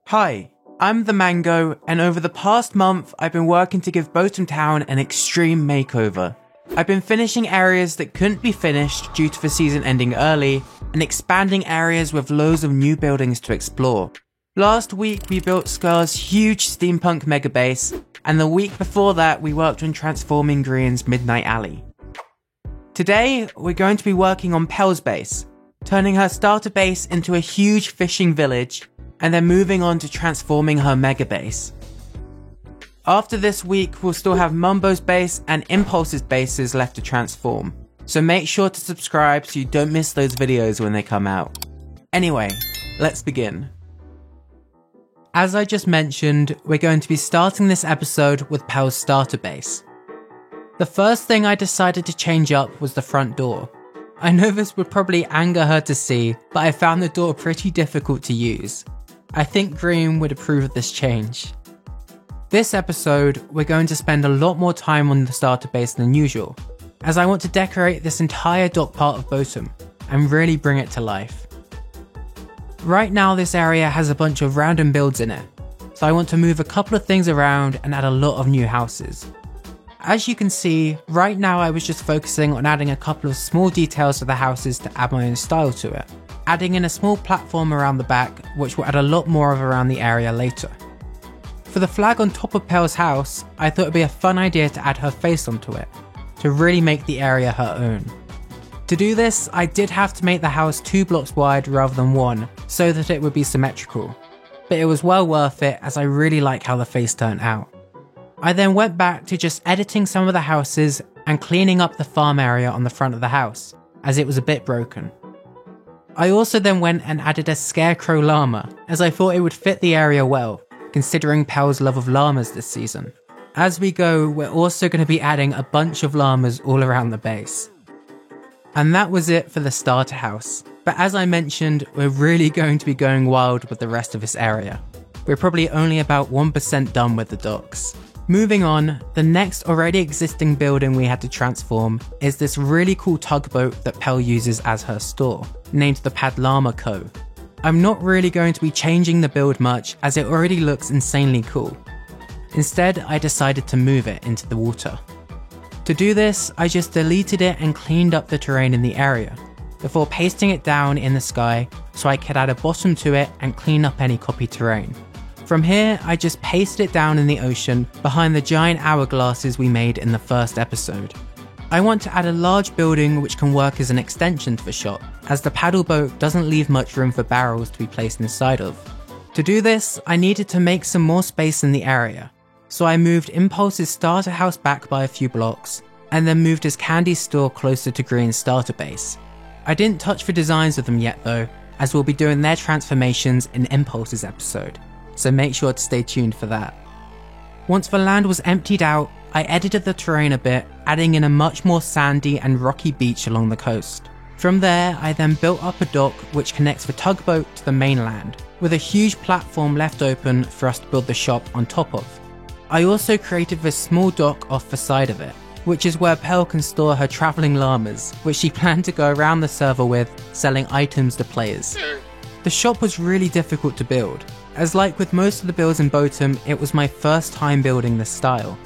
Hi, I'm the Mango, and over the past month, I've been working to give Boatham Town an extreme makeover. I've been finishing areas that couldn't be finished due to the season ending early, and expanding areas with loads of new buildings to explore. Last week, we built Scar's huge steampunk mega base, and the week before that, we worked on transforming Green's Midnight Alley. Today, we're going to be working on Pel's base, turning her starter base into a huge fishing village, and then moving on to transforming her mega base. After this week, we'll still have Mumbo's base and Impulse's bases left to transform, so make sure to subscribe so you don't miss those videos when they come out. Anyway, let's begin. As I just mentioned, we're going to be starting this episode with Pel's starter base. The first thing I decided to change up was the front door. I know this would probably anger her to see, but I found the door pretty difficult to use. I think Green would approve of this change. This episode, we're going to spend a lot more time on the starter base than usual, as I want to decorate this entire dock part of Boatham, and really bring it to life. Right now this area has a bunch of random builds in it, so I want to move a couple of things around and add a lot of new houses. As you can see, right now I was just focusing on adding a couple of small details to the houses to add my own style to it, adding in a small platform around the back, which will add a lot more of around the area later. For the flag on top of Pel's house, I thought it would be a fun idea to add her face onto it, to really make the area her own. To do this, I did have to make the house 2 blocks wide rather than 1, so that it would be symmetrical, but it was well worth it as I really like how the face turned out. I then went back to just editing some of the houses and cleaning up the farm area on the front of the house, as it was a bit broken. I also then went and added a scarecrow llama, as I thought it would fit the area well, considering Pel's love of llamas this season. As we go, we're also going to be adding a bunch of llamas all around the base. And that was it for the starter house, but as I mentioned, we're really going to be going wild with the rest of this area. We're probably only about 1% done with the docks. Moving on, the next already existing building we had to transform is this really cool tugboat that Pel uses as her store, named the Padlama Co. I'm not really going to be changing the build much as it already looks insanely cool. Instead, I decided to move it into the water. To do this, I just deleted it and cleaned up the terrain in the area, before pasting it down in the sky so I could add a bottom to it and clean up any copy terrain. From here, I just pasted it down in the ocean behind the giant hourglasses we made in the first episode. I want to add a large building which can work as an extension to the shop, as the paddle boat doesn't leave much room for barrels to be placed inside of. To do this, I needed to make some more space in the area, so I moved Impulse's starter house back by a few blocks, and then moved his candy store closer to Green's starter base. I didn't touch the designs of them yet though, as we'll be doing their transformations in Impulse's episode, so make sure to stay tuned for that. Once the land was emptied out, I edited the terrain a bit, adding in a much more sandy and rocky beach along the coast. From there, I then built up a dock which connects the tugboat to the mainland, with a huge platform left open for us to build the shop on top of. I also created this small dock off the side of it, which is where Pel can store her travelling llamas, which she planned to go around the server with, selling items to players. The shop was really difficult to build, as like with most of the builds in Boatham, it was my first time building this style.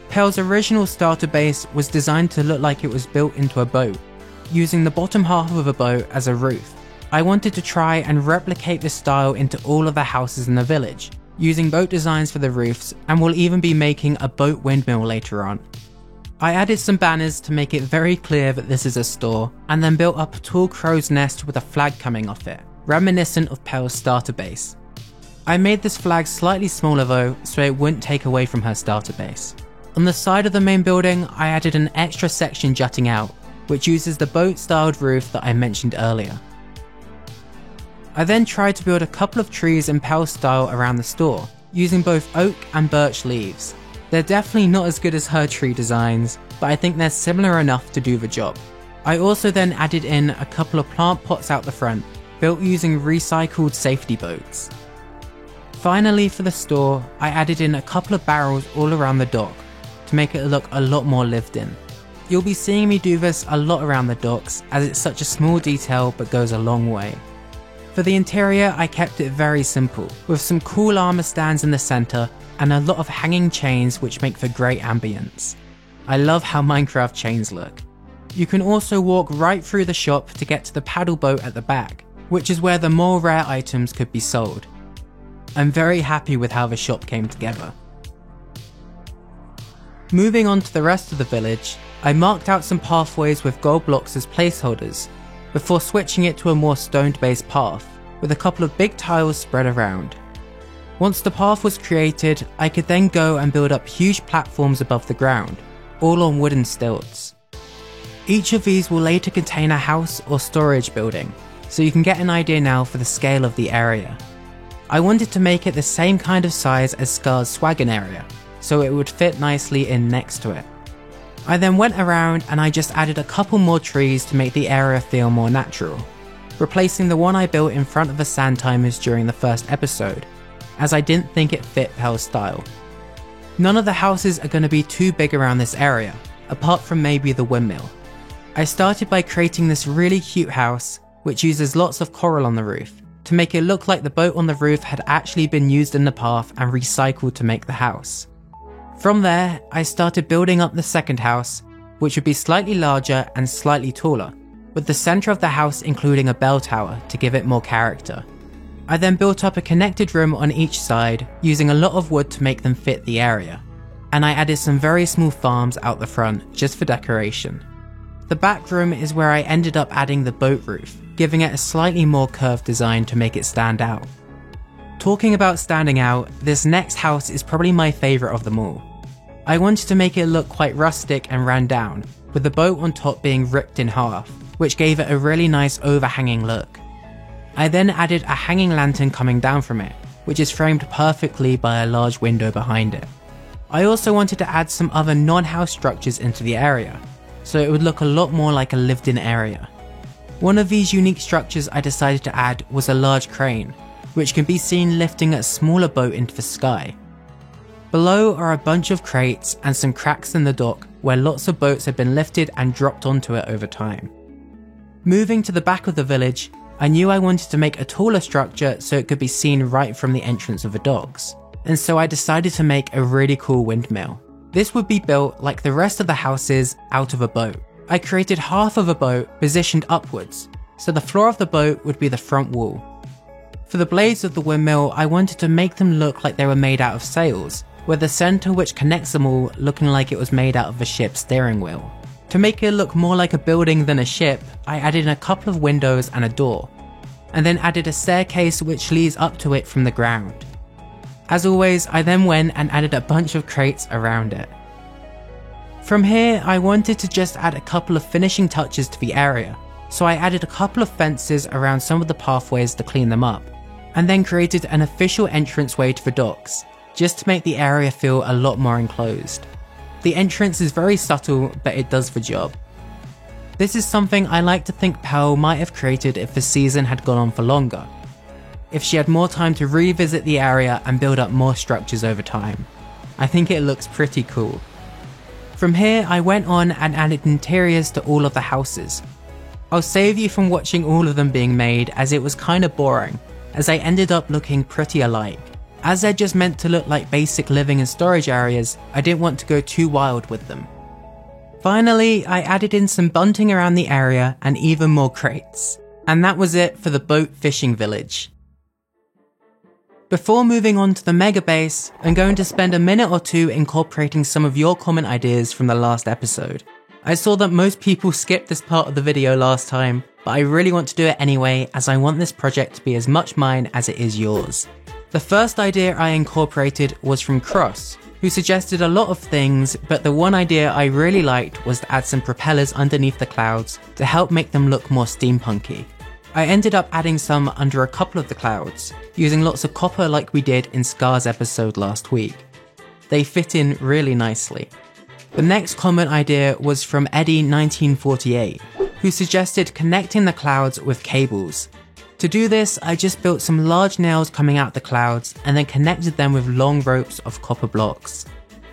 Pel's original starter base was designed to look like it was built into a boat, using the bottom half of a boat as a roof. I wanted to try and replicate this style into all of the houses in the village, using boat designs for the roofs, and we'll even be making a boat windmill later on. I added some banners to make it very clear that this is a store, and then built up a tall crow's nest with a flag coming off it, reminiscent of Pel's starter base. I made this flag slightly smaller though, so it wouldn't take away from her starter base. On the side of the main building, I added an extra section jutting out, which uses the boat-styled roof that I mentioned earlier. I then tried to build a couple of trees in Pel style around the store, using both oak and birch leaves. They're definitely not as good as her tree designs, but I think they're similar enough to do the job. I also then added in a couple of plant pots out the front, built using recycled safety boats. Finally, for the store, I added in a couple of barrels all around the dock to make it look a lot more lived in. You'll be seeing me do this a lot around the docks as it's such a small detail but goes a long way. For the interior, I kept it very simple, with some cool armor stands in the center and a lot of hanging chains which make for great ambience. I love how Minecraft chains look. You can also walk right through the shop to get to the paddle boat at the back, which is where the more rare items could be sold. I'm very happy with how the shop came together. Moving on to the rest of the village, I marked out some pathways with gold blocks as placeholders, before switching it to a more stone-based path, with a couple of big tiles spread around. Once the path was created, I could then go and build up huge platforms above the ground, all on wooden stilts. Each of these will later contain a house or storage building, so you can get an idea now for the scale of the area. I wanted to make it the same kind of size as Scar's Swaggin area, so it would fit nicely in next to it. I then went around and I just added a couple more trees to make the area feel more natural, replacing the one I built in front of the sand timers during the first episode, as I didn't think it fit Pel's style. None of the houses are going to be too big around this area, apart from maybe the windmill. I started by creating this really cute house, which uses lots of coral on the roof, to make it look like the boat on the roof had actually been used in the path and recycled to make the house. From there, I started building up the second house, which would be slightly larger and slightly taller, with the center of the house including a bell tower to give it more character. I then built up a connected room on each side, using a lot of wood to make them fit the area, and I added some very small farms out the front just for decoration. The back room is where I ended up adding the boat roof, giving it a slightly more curved design to make it stand out. Talking about standing out, this next house is probably my favourite of them all. I wanted to make it look quite rustic and ran down, with the boat on top being ripped in half, which gave it a really nice overhanging look. I then added a hanging lantern coming down from it, which is framed perfectly by a large window behind it. I also wanted to add some other non-house structures into the area, so it would look a lot more like a lived-in area. One of these unique structures I decided to add was a large crane, which can be seen lifting a smaller boat into the sky. Below are a bunch of crates and some cracks in the dock where lots of boats have been lifted and dropped onto it over time. Moving to the back of the village, I knew I wanted to make a taller structure so it could be seen right from the entrance of the docks, and so I decided to make a really cool windmill. This would be built like the rest of the houses out of a boat. I created half of a boat positioned upwards, so the floor of the boat would be the front wall. For the blades of the windmill, I wanted to make them look like they were made out of sails, with the center which connects them all looking like it was made out of the ship's steering wheel. To make it look more like a building than a ship, I added a couple of windows and a door, and then added a staircase which leads up to it from the ground. As always, I then went and added a bunch of crates around it. From here, I wanted to just add a couple of finishing touches to the area, so I added a couple of fences around some of the pathways to clean them up, and then created an official entranceway to the docks, just to make the area feel a lot more enclosed. The entrance is very subtle, but it does the job. This is something I like to think Pel might have created if the season had gone on for longer, if she had more time to revisit the area and build up more structures over time. I think it looks pretty cool. From here, I went on and added interiors to all of the houses. I'll save you from watching all of them being made, as it was kinda boring, as they ended up looking pretty alike. As they're just meant to look like basic living and storage areas, I didn't want to go too wild with them. Finally, I added in some bunting around the area and even more crates. And that was it for the boat fishing village. Before moving on to the mega base, I'm going to spend a minute or two incorporating some of your comment ideas from the last episode. I saw that most people skipped this part of the video last time, but I really want to do it anyway, as I want this project to be as much mine as it is yours. The first idea I incorporated was from Cross, who suggested a lot of things, but the one idea I really liked was to add some propellers underneath the clouds to help make them look more steampunky. I ended up adding some under a couple of the clouds, using lots of copper like we did in Scar's episode last week. They fit in really nicely. The next comment idea was from Eddie1948, who suggested connecting the clouds with cables. To do this, I just built some large nails coming out the clouds and then connected them with long ropes of copper blocks.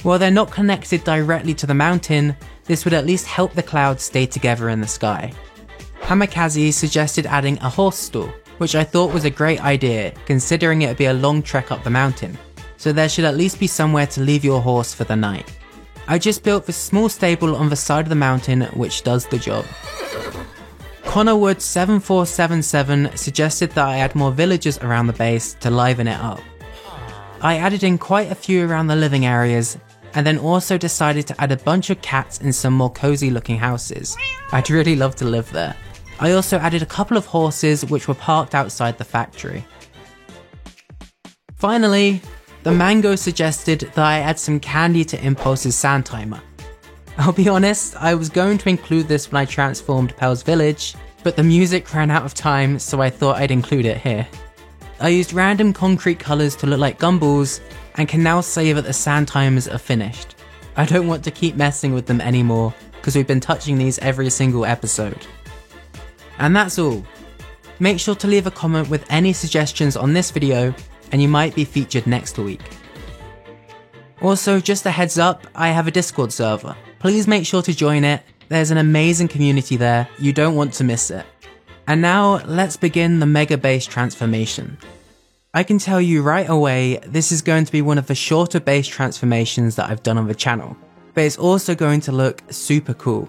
While they're not connected directly to the mountain, this would at least help the clouds stay together in the sky. Hamakaze suggested adding a horse stall, which I thought was a great idea considering it would be a long trek up the mountain, so there should at least be somewhere to leave your horse for the night. I just built this small stable on the side of the mountain which does the job. ConnorWood7477 suggested that I add more villagers around the base to liven it up. I added in quite a few around the living areas, and then also decided to add a bunch of cats in some more cozy looking houses. I'd really love to live there. I also added a couple of horses which were parked outside the factory. Finally, the Mango suggested that I add some candy to Impulse's sand timer. I'll be honest, I was going to include this when I transformed Pel's village, but the music ran out of time, so I thought I'd include it here. I used random concrete colours to look like gumballs, and can now say that the sand timers are finished. I don't want to keep messing with them anymore, because we've been touching these every single episode. And that's all. Make sure to leave a comment with any suggestions on this video, and you might be featured next week. Also, just a heads up, I have a Discord server. Please make sure to join it, there's an amazing community there, you don't want to miss it. And now, let's begin the Mega Base transformation. I can tell you right away, this is going to be one of the shorter base transformations that I've done on the channel, but it's also going to look super cool.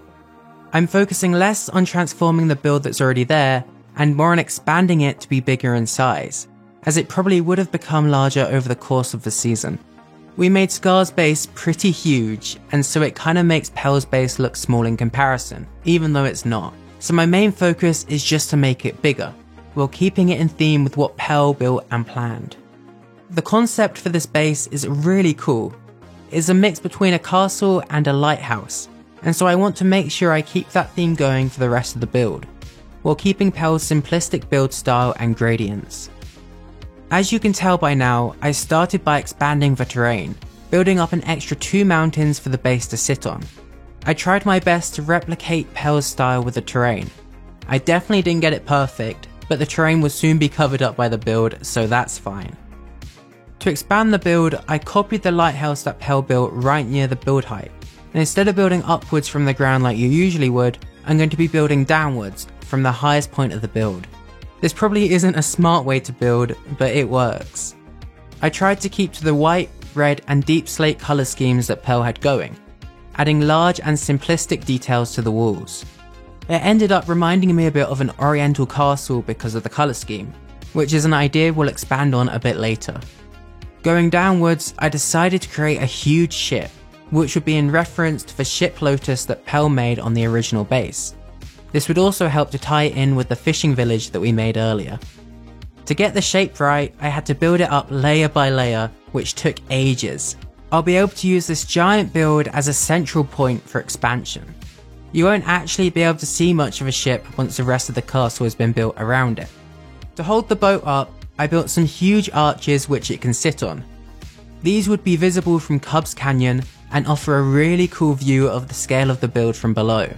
I'm focusing less on transforming the build that's already there, and more on expanding it to be bigger in size, as it probably would have become larger over the course of the season. We made Scar's base pretty huge, and so it kinda makes Pel's base look small in comparison, even though it's not. So my main focus is just to make it bigger, while keeping it in theme with what Pel built and planned. The concept for this base is really cool. It's a mix between a castle and a lighthouse, and so I want to make sure I keep that theme going for the rest of the build, while keeping Pel's simplistic build style and gradients. As you can tell by now, I started by expanding the terrain, building up an extra 2 mountains for the base to sit on. I tried my best to replicate Pel's style with the terrain. I definitely didn't get it perfect, but the terrain will soon be covered up by the build, so that's fine. To expand the build, I copied the lighthouse that Pel built right near the build height, and instead of building upwards from the ground like you usually would, I'm going to be building downwards from the highest point of the build. This probably isn't a smart way to build, but it works. I tried to keep to the white, red and deep slate colour schemes that Pel had going, adding large and simplistic details to the walls. It ended up reminding me a bit of an oriental castle because of the colour scheme, which is an idea we'll expand on a bit later. Going downwards, I decided to create a huge ship, which would be in reference to the ship Lotus that Pel made on the original base. This would also help to tie it in with the fishing village that we made earlier. To get the shape right, I had to build it up layer by layer, which took ages. I'll be able to use this giant build as a central point for expansion. You won't actually be able to see much of a ship once the rest of the castle has been built around it. To hold the boat up, I built some huge arches which it can sit on. These would be visible from Cubs Canyon and offer a really cool view of the scale of the build from below.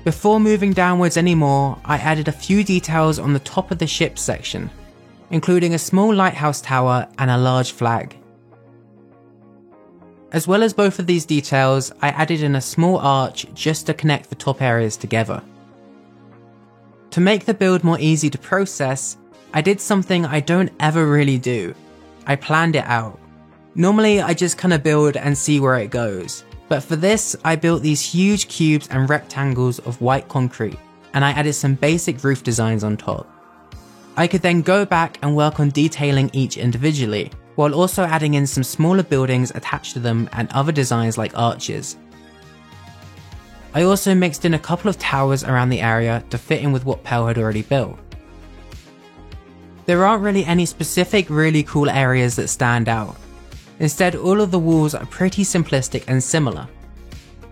Before moving downwards anymore, I added a few details on the top of the ship section, including a small lighthouse tower and a large flag. As well as both of these details, I added in a small arch just to connect the top areas together. To make the build more easy to process, I did something I don't ever really do. I planned it out. Normally I just kinda build and see where it goes, but for this I built these huge cubes and rectangles of white concrete, and I added some basic roof designs on top. I could then go back and work on detailing each individually, while also adding in some smaller buildings attached to them and other designs like arches. I also mixed in a couple of towers around the area to fit in with what Pel had already built. There aren't really any specific really cool areas that stand out. Instead, all of the walls are pretty simplistic and similar,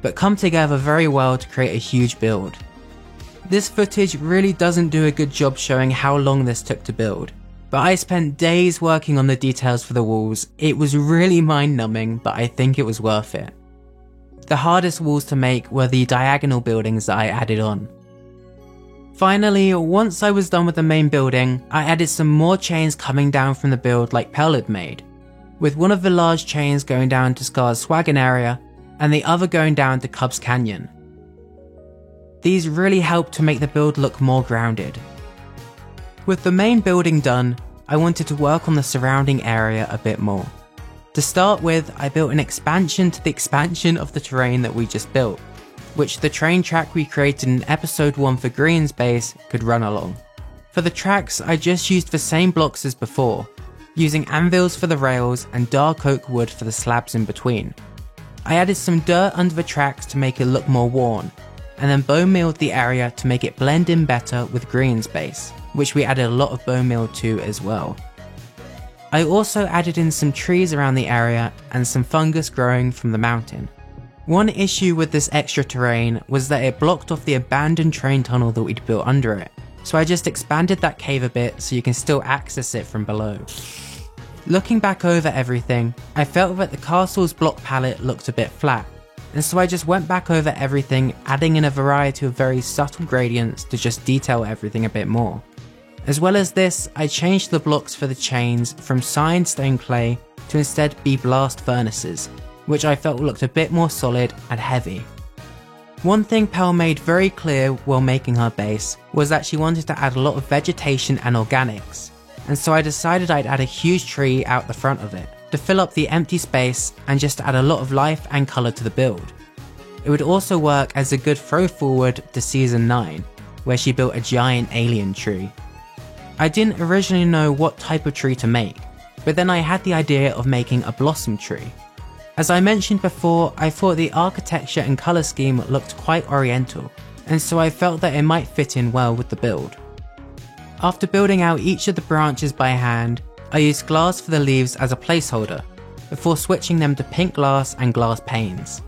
but come together very well to create a huge build. This footage really doesn't do a good job showing how long this took to build, but I spent days working on the details for the walls. It was really mind-numbing, but I think it was worth it. The hardest walls to make were the diagonal buildings that I added on. Finally, once I was done with the main building, I added some more chains coming down from the build like Pel had made, with one of the large chains going down to Scar's Swaggin area and the other going down to Cubs Canyon. These really helped to make the build look more grounded. With the main building done, I wanted to work on the surrounding area a bit more. To start with, I built an expansion to the expansion of the terrain that we just built, which the train track we created in episode 1 for Green's base could run along. For the tracks, I just used the same blocks as before, using anvils for the rails and dark oak wood for the slabs in between. I added some dirt under the tracks to make it look more worn, and then bone milled the area to make it blend in better with Green's base, which we added a lot of bone meal to as well. I also added in some trees around the area and some fungus growing from the mountain. One issue with this extra terrain was that it blocked off the abandoned train tunnel that we'd built under it, so I just expanded that cave a bit so you can still access it from below. Looking back over everything, I felt that the castle's block palette looked a bit flat, and so I just went back over everything, adding in a variety of very subtle gradients to just detail everything a bit more. As well as this, I changed the blocks for the chains from signed stone clay to instead be blast furnaces, which I felt looked a bit more solid and heavy. One thing Pearl made very clear while making her base was that she wanted to add a lot of vegetation and organics, and so I decided I'd add a huge tree out the front of it to fill up the empty space and just add a lot of life and colour to the build. It would also work as a good throw forward to season 9, where she built a giant alien tree. I didn't originally know what type of tree to make, but then I had the idea of making a blossom tree. As I mentioned before, I thought the architecture and colour scheme looked quite oriental, and so I felt that it might fit in well with the build. After building out each of the branches by hand, I used glass for the leaves as a placeholder, before switching them to pink glass and glass panes.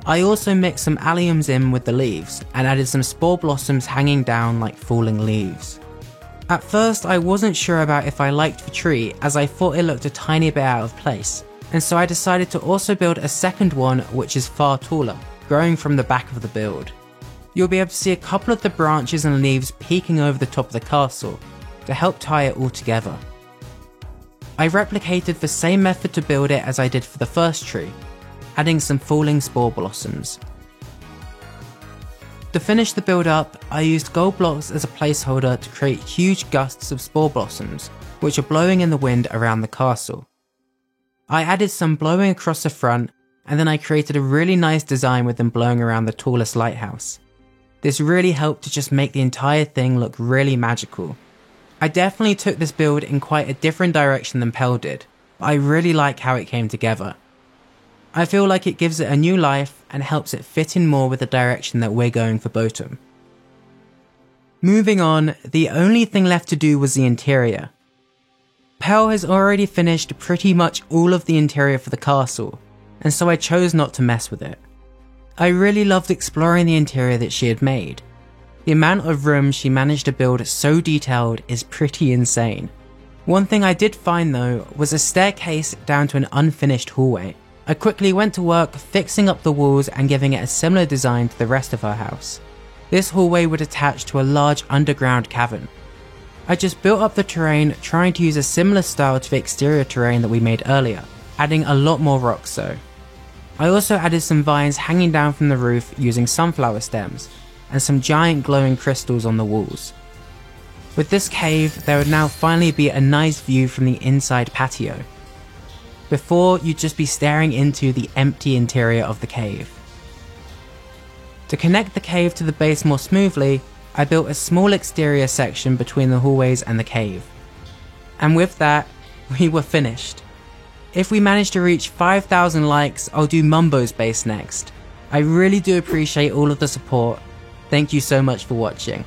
I also mixed some alliums in with the leaves, and added some spore blossoms hanging down like falling leaves. At first I wasn't sure about if I liked the tree, as I thought it looked a tiny bit out of place, and so I decided to also build a second one which is far taller, growing from the back of the build. You'll be able to see a couple of the branches and leaves peeking over the top of the castle, to help tie it all together. I replicated the same method to build it as I did for the first tree, adding some falling spore blossoms. To finish the build up, I used gold blocks as a placeholder to create huge gusts of spore blossoms, which are blowing in the wind around the castle. I added some blowing across the front, and then I created a really nice design with them blowing around the tallest lighthouse. This really helped to just make the entire thing look really magical. I definitely took this build in quite a different direction than Pearl did, but I really like how it came together. I feel like it gives it a new life and helps it fit in more with the direction that we're going for Boatham. Moving on, the only thing left to do was the interior. Pearl has already finished pretty much all of the interior for the castle, and so I chose not to mess with it. I really loved exploring the interior that she had made. The amount of rooms she managed to build so detailed is pretty insane. One thing I did find though was a staircase down to an unfinished hallway. I quickly went to work fixing up the walls and giving it a similar design to the rest of her house. This hallway would attach to a large underground cavern. I just built up the terrain, trying to use a similar style to the exterior terrain that we made earlier, adding a lot more rocks though. I also added some vines hanging down from the roof using sunflower stems, and some giant glowing crystals on the walls. With this cave, there would now finally be a nice view from the inside patio. Before, you'd just be staring into the empty interior of the cave. To connect the cave to the base more smoothly, I built a small exterior section between the hallways and the cave. And with that, we were finished. If we manage to reach 5,000 likes, I'll do Mumbo's base next. I really do appreciate all of the support. Thank you so much for watching.